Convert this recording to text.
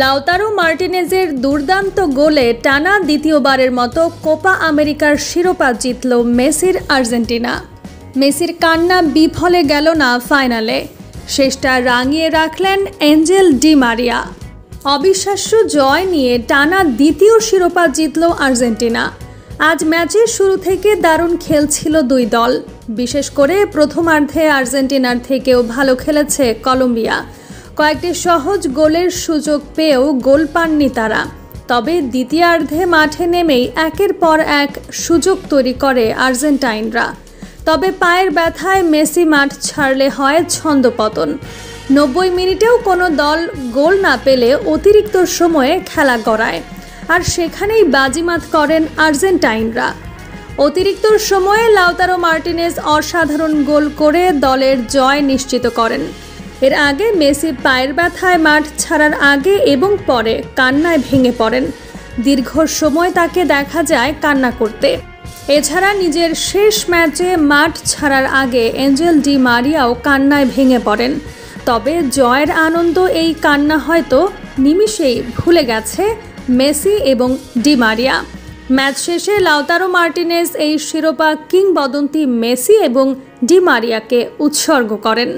Lautaro মার্টিনেজের দুর্দান্ত গোলে টানা দ্বিতীয়বারের মতো কোপা আমেরিকার শিরোপা জিতল মেসির আর্জেন্টিনা। মেসির কান্না বিফলে গেল না ফাইনালে, শেষটা রাঙিয়ে রাখলেন এঞ্জেল ডি মারিয়া। অবিশ্বাস্য জয় নিয়ে টানা দ্বিতীয় শিরোপা জিতল আর্জেন্টিনা। আজ ম্যাচের শুরু থেকে দারুণ খেলছিল দুই দল, বিশেষ করে প্রথমার্ধে আর্জেন্টিনার থেকেও ভালো খেলেছে কলম্বিয়া। কয়েকটি সহজ গোলের সুযোগ পেয়েও গোল পাননি তারা। তবে দ্বিতীয়ার্ধে মাঠে নেমেই একের পর এক সুযোগ তৈরি করে আর্জেন্টাইনরা। তবে পায়ের ব্যথায় মেসি মাঠ ছাড়লে হয় ছন্দপতন। 90 মিনিটেও কোনো দল গোল না পেলে অতিরিক্ত সময়ে খেলা গড়ায়, আর সেখানেই বাজিমাত করেন আর্জেন্টাইনরা। অতিরিক্ত সময়ে লাউতারো মার্টিনেজ অসাধারণ গোল করে দলের জয় নিশ্চিত করেন। এর আগে মেসি পায়ের ব্যথায় মাঠ ছাড়ার আগে এবং পরে কান্নায় ভেঙে পড়েন। দীর্ঘ সময় তাকে দেখা যায় কান্না করতে। এছাড়া নিজের শেষ ম্যাচে মাঠ ছাড়ার আগে এঞ্জেল ডি মারিয়াও কান্নায় ভেঙে পড়েন। তবে জয়ের আনন্দ এই কান্না হয়তো নিমিষেই ভুলে গেছে মেসি এবং ডি মারিয়া। ম্যাচ শেষে লাউতারো মার্টিনেজ এই শিরোপা কিংবদন্তি মেসি এবং ডি মারিয়াকে উৎসর্গ করেন।